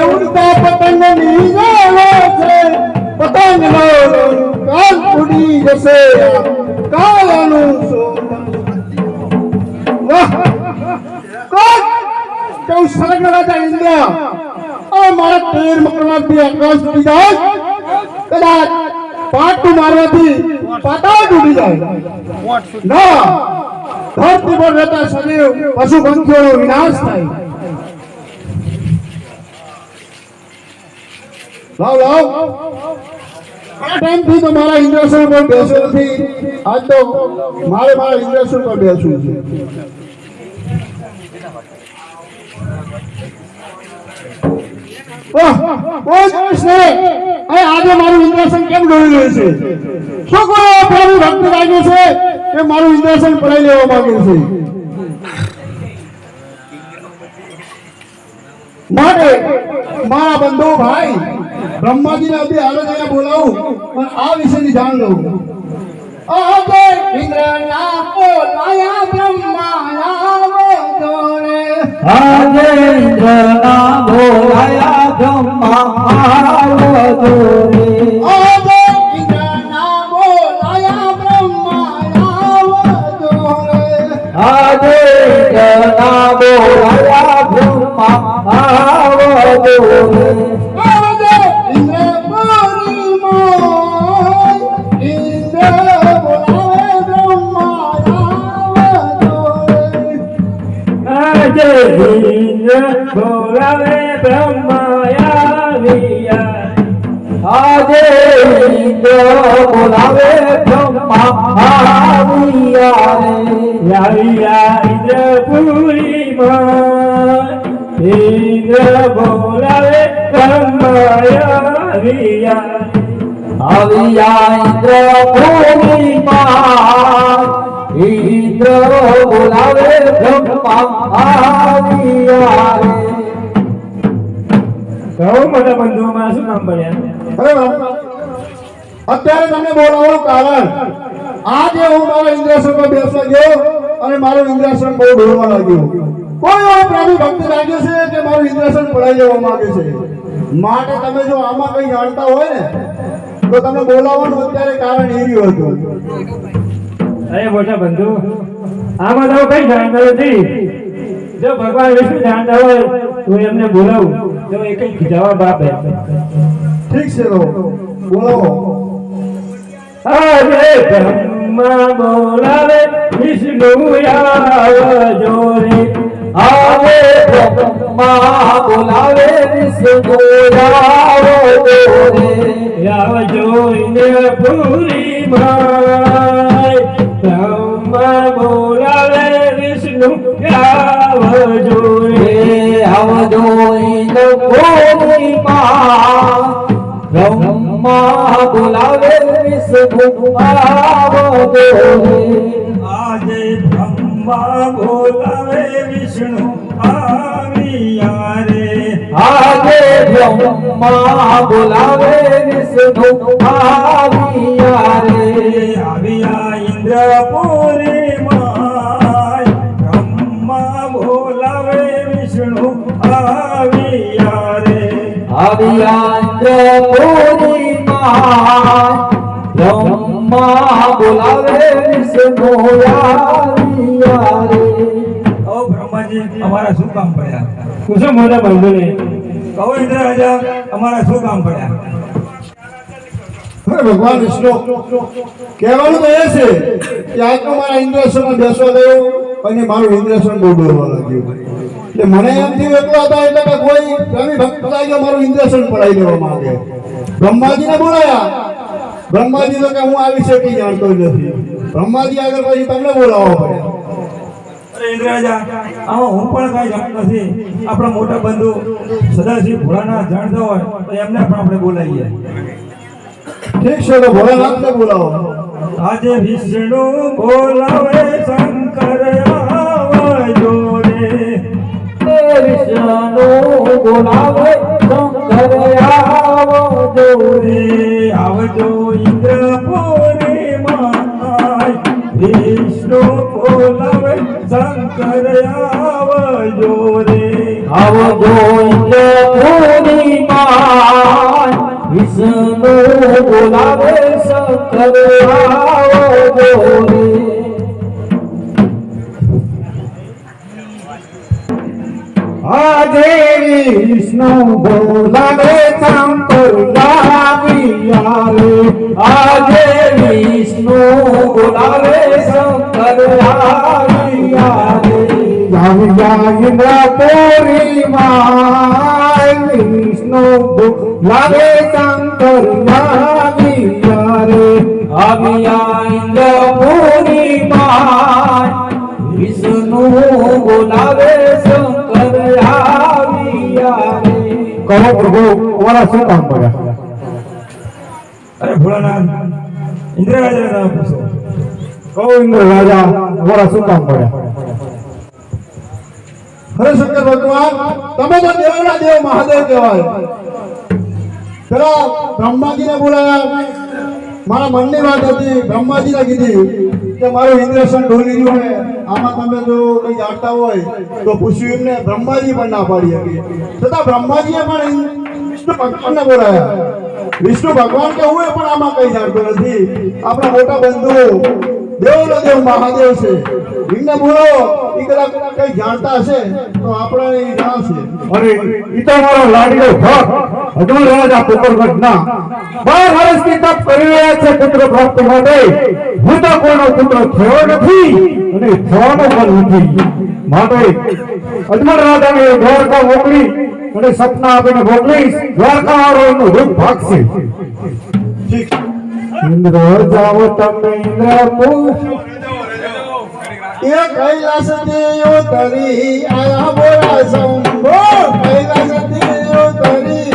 ઉડતા પતંગ ની છે પતંગ નો કાલ ઉડી જશે કાળાનું વાહ કેવું સરસ રાજા ઇન્દ્ર હવે મારા 13 મકરમાંથી આકાશ તૂટી જાય કદાચ પાટું મારવાથી પાતાળ તૂટી જાય ના ધરતી પર રહેતા સજીવ પશુ પંખીઓનો વિનાશ થાય લાવ લાવ આ ટાઈમથી તો મારા ઇન્દ્રાસન પર બેસ્યો નથી આજ તો મારા ઇન્દ્રાસન પર બેસવું છે આજે મારું ઇન્દ્રાસન કેમ ડોળી રહ્યું છે શું કરો પ્રભુ ભક્ત લાગ્યું છે કે મારું ઇન્દ્રાસન પડાવી લેવા માંગે છે માટે મારા બંધુ ભાઈ બ્રહ્માજીના બે હાલત અહીંયા બોલાવું અને આ વિશેની જાણ લઉં આજે ઇન્દ્રના બોલાયા બ્રહ્માના જોડે આજે ઇન્દ્રના બોલાયા બ્રહ્મા જોડે આજે ઇન્દ્રના બોલાયા બ્રહ્માના જોડે આજે ઇન્દ્રના બોલાયા બ્રહ્મા જોડે બોલાવે બ્રહ્માયા આજે ઇન્દ્ર બોલાવે બ્રહ્માયા ઇન્દ્રપુરી માં ઇન્દ્ર બોલાવે બ્રહ્માયા આવ્યા ઇન્દ્રપુરી માં ઇન્દ્ર બોલાવે બ્રહ્મા મોટા બંધુઓમાં શું નામ પડ્યા અત્યારે તમને બોલાવવાનું કારણ આજે હું મારા ઇન્દ્રાસન પર બેસવા ગયો અને મારું ઇન્દ્રાસન બહુ ઢોળવા લાગ્યું કોઈ એવો પ્રભુ ભક્ત લાગ્યો છે કે મારું ઇન્દ્રાસન પડાવી લેવા માંગે છે માટે તમે જો આમાં કઈ જાણતા હોય ને તો તમે બોલાવવાનું અત્યારે કારણ એ રહ્યું હતું અરે મોટા બંધુ આમાં તો કઈ જાણતા નથી જો ભગવાન વિષ્ણુ જાણતા હોય તો એમને બોલાવું તો એ કઈ જવાબ આપે ઠીક છે તો બોલાવો આજે બ્રહ્મા બોલાવે વિષ્ણુ આવજો રે આજે બ્રહ્મા બોલાવે વિષ્ણુ આવજો રે આવજો ઇન્દ્રપુરી માં બ્રહ્મા બોલાવે વિષ્ણુ આવજો રે આવજો ઇન્દ્રપુરી માં બ્રહ્મા બોલાવે વિષ્ણુ આવજો રે આજે બ્રહ્મા બોલાવે વિષ્ણુ આવ્યા રે આજે બ્રહ્મા બોલાવે વિષ્ણુ આવ્યા રે આવ્યા ઇન્દ્રપુરી માં બ્રહ્મા બોલાવે વિષ્ણુ આવ્યા રે આવ્યા ઇન્દ્રપુરી માં બ્રહ્મા બોલાવે વિષ્ણુ આવ્યા રે ઓ બ્રહ્માજી અમારા શું કામ પડ્યા કુછ મોટા બંધુને કહો ઇન્દ્ર રાજા અમારા શું કામ પડ્યા અરે ભગવાન વિષ્ણુ કહેવાનું તો એ છે કે આજનો મારા ઇન્દ્રાસનમાં બેસવા ગયો અને મારું ઇન્દ્રાસન બહુ ડોલવા લાગ્યું એટલે મને એમ થયું એકલા હતા એટલે કે કોઈ પ્રેમી ભક્ત લાગ્યો મારું ઇન્દ્રાસન પડાવી દેવા માંગે બ્રહ્માજીને બોલાયા બ્રહ્માજી તો કે હું આ વિશે કઈ જાણતો જ નથી બ્રહ્માજી આગળ પછી તમને બોલાવવા પડ્યા અરે ઇન્દ્ર રાજા આમાં હું પણ કાંઈ જાણતો નથી આપણા મોટા બંધુ સદાશિવ ભોળાનાથ જાણતા હોય તો એમને પણ આપણે બોલાવીએ ઠીક છે તો ભોળાનાથને બોલાવો આજે વિષ્ણુ બોલાવે શંકર આવજો રે વિષ્ણુ બોલાવે શંકર આવજો રે આવજો ઇન્દ્રપુરી માં વિષ્ણુ બોલાવે આવજો રે આવજો ઇન્દ્રપુરી માં વિષ્ણુ બોલાવે શંકર આવજો રે આજે વિષ્ણુ બોલાવે શંકર આવ્યા રે આજે વિષ્ણુ બોલાવે શંકર આવ્યા રે આવ્યા ઇન્દ્રપુરી માં વિષ્ણુ બોલાવે શંકર આવ્યા રે આવ્યા ઇન્દ્રપુરી માં વિષ્ણુ બોલાવે શંકર આવ્યા રે કહો પ્રભુ ઓલા શું કામ પડ્યા અરે ભોળાનાથ ઇન્દ્ર રાજા નામ પૂછો કહો ઇન્દ્ર રાજા ઓલા શું કામ પડ્યા હરે શંકર ભગવાન તમે તો દેવના દેવ મહાદેવ કહેવાય પેલા બ્રહ્માજીને બોલાયા મારા મનની વાત હતી બ્રહ્માજીને કીધી કે મારું ઇન્દ્રેશન ઢોલી રહ્યું છે આમાં તમે જો કંઈ જાણતા હોય તો પૂછ્યું એમને બ્રહ્માજી પણ ના પાડી હતી છતાં બ્રહ્માજીએ પણ વિષ્ણુ ભગવાનને બોલાયા વિષ્ણુ ભગવાન કે હું પણ આમાં કંઈ જાણતો નથી આપણા મોટા બંધુ દેવનો દેવ મહાદેવ છે એમને બોલો એ કદાચ કંઈ જાણતા હશે તો આપણે જાણશે અરે ઈ તો મારો લાડીનો ભક્ત અજમલ રાજા કુકરગઢ ના 12 વર્ષથી તપ કરી રહ્યા છે પુત્ર પ્રાપ્તિ માટે હું તો કોઈનો પુત્ર થયો નથી અને થવાનો પણ નથી માટે અજમલ રાજાને દ્વારકા મોકલી અને સપના આપીને મોકલીશ દ્વારકા વાળોનું રૂપ ભાગશે ઠીક ઇન્દ્ર જાઓ તમે ઇન્દ્રપુર એ કૈલાસ દેવ તરી આયા બોલા શંભો કૈલાસ દેવ તરી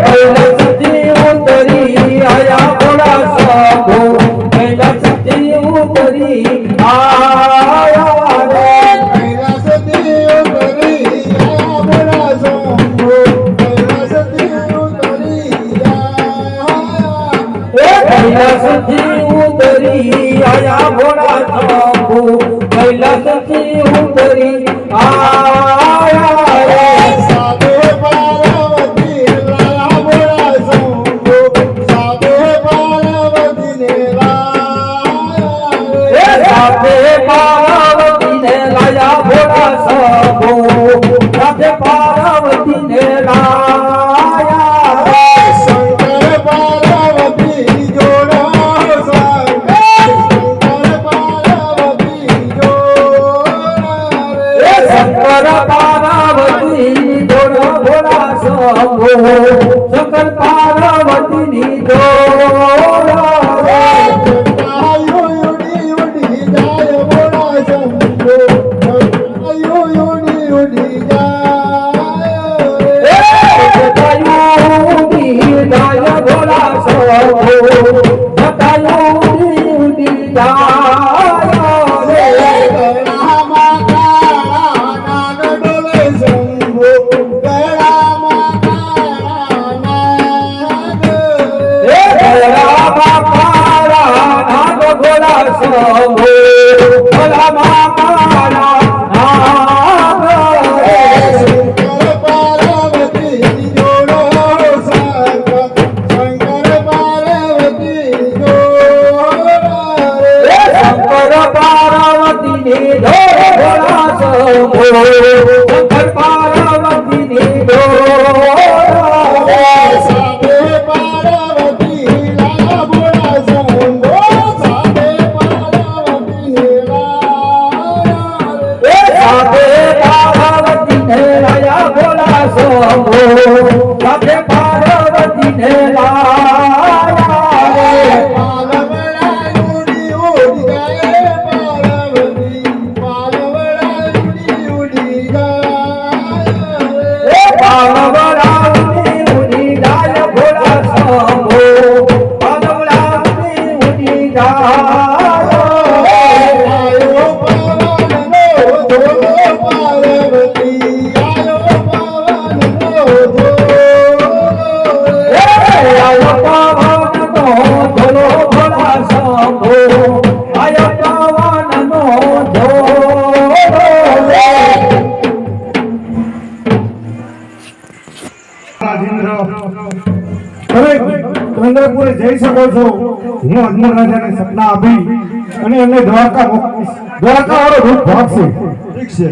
કૈલાસ દેવ તરી આયા બોલા શંભો કૈલાસ દેવ તરી આયા રે કૈલાસ દેવ તરી આયા બોલા શંભો કૈલાસ દેવ તરી કૈલાસથી ઉતરી આયા ભોળા શંભુ કૈલાસથી ઉતરી આયા રે સાધે પાર્વતી લાયા બોલા શંભો સાધે પાર્વતી ને લાયા સાથે પાર્વતીને લાયા ભોળા શંભુ સાથે પાર્વતીને લાયા રે શંકર પાર્વતી જોડો શંકર પાર્વતી જોડો શંકર પાર્વતી જોડો ભોળા શંભુ શંકર પાર્વતીની જોડો રે આયો ઉડી ઉડી જાય બોલા શંભો આયો ઉડી ઉડી જાય ગળામાં કાળા નાગ ડોલે શંભો ગળામાં કાળા નાગ શંકર પાર્વતી જોડો શંકર પાર્વતી જોડો શંકર પાર્વતીની ભોળા શંભો શંકર પાર્વતીની સાધે પાર્વતી લાયા બોલા શંભો સાધે પાર્વતી લાયા સાથે પાર્વતીને લાયા ભોળા શંભો સાથે પાર્વતીને લાયા રે પાલવડા ઉડી ઉડી જાય પાર્વતી પાલવડા ઉડી જાય પાલવડાની ઉડી જાય ભોળા શંભો પાલવડાની ઉડી જાય આયો પવનનો ધોલો પાર્વતી આયો પવનનો ધોલો આયો પાવનનો ધોલો ભોળા શંભો આયો શકો છો હું અજમલ રાજાને સપના આપી અને એમને દ્વારકા મોકલીશ. દ્વારકા વાળો રૂપ ભાગશે. ઠીક છે.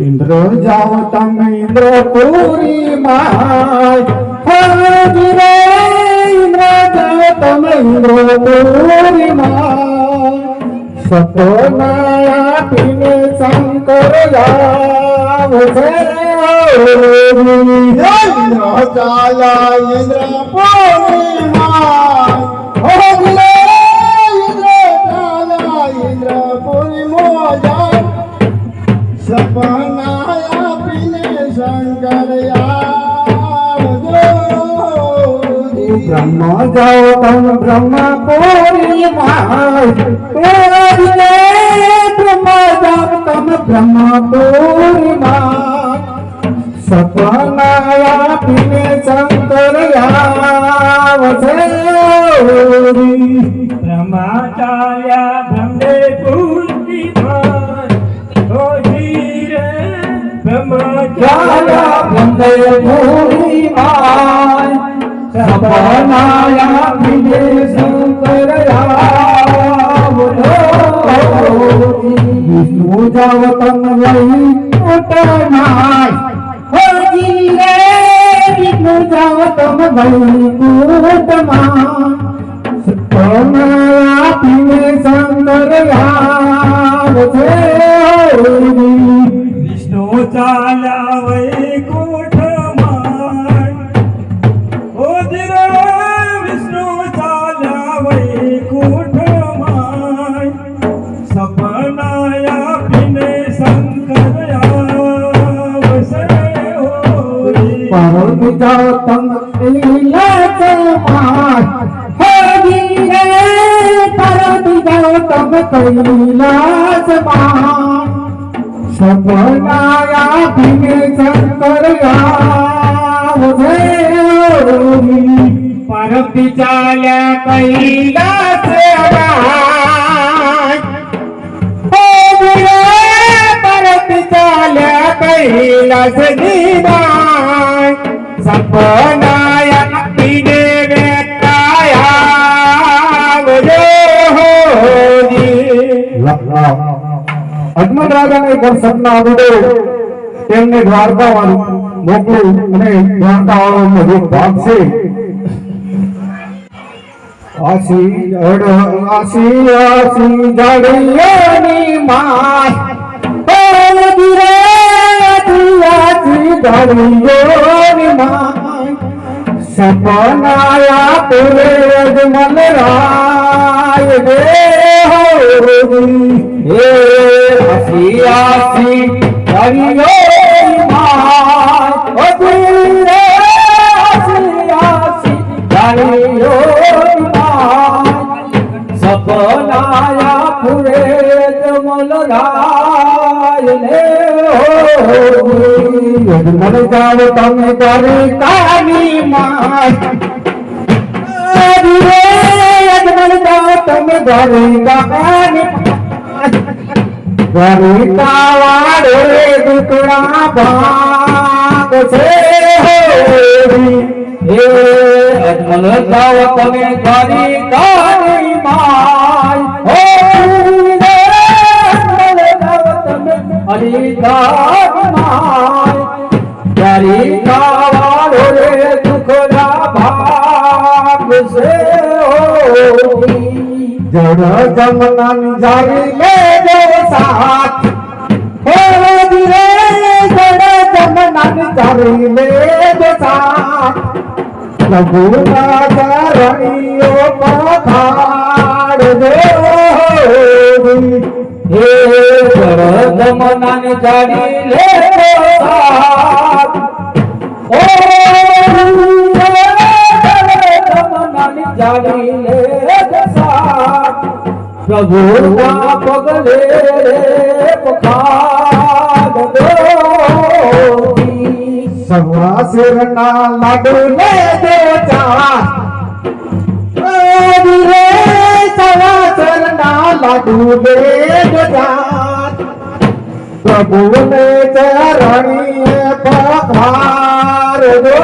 ઇન્દ્ર જાઓ તમે ઇન્દ્રપુરી માં ઇન્દ્ર જાઓ તમે ઇન્દ્રપુરી માં સપના આપીને શંકર આવશે. ઇન્દ્ર ચાલા ઇન્દ્ર પૂર્ણિમા હો ગિરે ઇન્દ્ર ચાલા ઇન્દ્ર પૂર્ણિમા સપના આપીને શંકર આવજો. બ્રહ્મ જાઓ તમે બ્રહ્મપુરી માં બ્રહ્મ જાઓ તમે બ્રહ્મપુરી માં સપના આપીને શંકર આવશે. બ્રહ્મચાર્યા બ્રહ્મે પૂરી ઓ ધીરે ચાલા બ્રહ્મપુરી માં સપના આપીને શંકર આવશે. વિષ્ણુ જાઓ તમે વૈકુંઠમાં વિષ્ણુ જાઓ તમે વૈકુંઠમાં સપના આપીને શંકર આવશે. વિષ્ણુ ચાલ્યા વૈકુંઠમાં ઓ ધીરે વિષ્ણુ ચાલ્યા વૈકુંઠમાં સપના આપીને શંકર આવશે. પાર્વતી જાઓ તમે કૈલાસમાં પાર્વતી જાઓ તમે કૈલાસમાં સપના આપીને શંકર આવશે. પાર્વતી ચાલ્યા કૈલાસમાં પાર્વતી ચાલ્યા કૈલાસની માં સપના આપીને અજમલ રાજાને એક વાર સપના આવ્યું તેમને દ્વારકા વાળું મોકલું અને દ્વારકા વાળો રૂપ ભાગશે. આસી જાડીઓની માય જાડીઓની માય સપના પૂરે અજમલ રાય દે આસી જાડીઓની માય જાડીઓની સપનાયા પૂરે અજમલ રાય ને અજમલ જાઓ તમે દ્વારિકાની માં અજમલ જાઓ તમે દ્વારિકાની દ્વારિકા વાળો દુકડા ભાગ છે. અજમલ જાઓ તમે દ્વારિકાની માય અજમલ જાઓ તમે દ્વારિકાની માય દ્વારિકા વાળો રે દુખડા ભાગ છે. જળ જમનાની જારી લેજો સાથ ધીરે જળ જમનાની જારી લેજો સાથ પ્રભુના ચરણીઓ પખાડ દે. હે જળ જમનાની જારી લેજો સાથ ઓ જમનાની જારી લેજો સાથ પ્રભુના પગલે પખાડ દે. સવા શેરના લાડુ લેજો ચાર સવા શેરના લાડુ લેજો ચાર પ્રભુને ચરણીએ પખાર દો.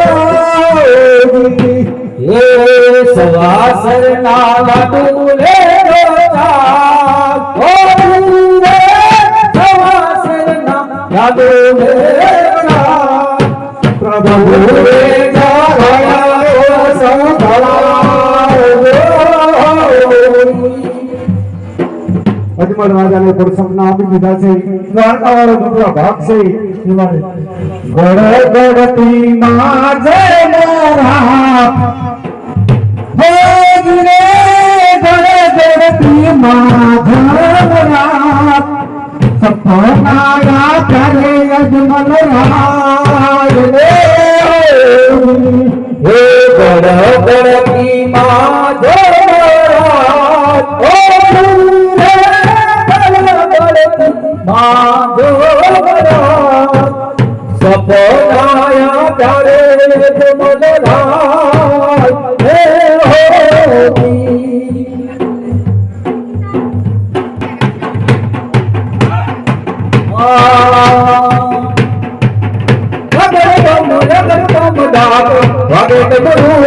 એ સવાસર ના લાડુ લે ઓ રે સવાસર ના લાડુ લે પ્રભુ રે અજમલ રાજાને પણ સપના આપી દીધા છે દ્વારકાવાળો દુબળો ભાગ છે એમાં ગોળ ગોળતી માં જય મોરા હે રે ગોળ ગોળતી માં જમરા સપના કરે અજમલ રાજ રે હે ગોળ ગોળતી માં જમરા ઓ સપનાયા તારે જમલરાજ હે હોતી વાગે ગમ દાત વાગે ગુરુ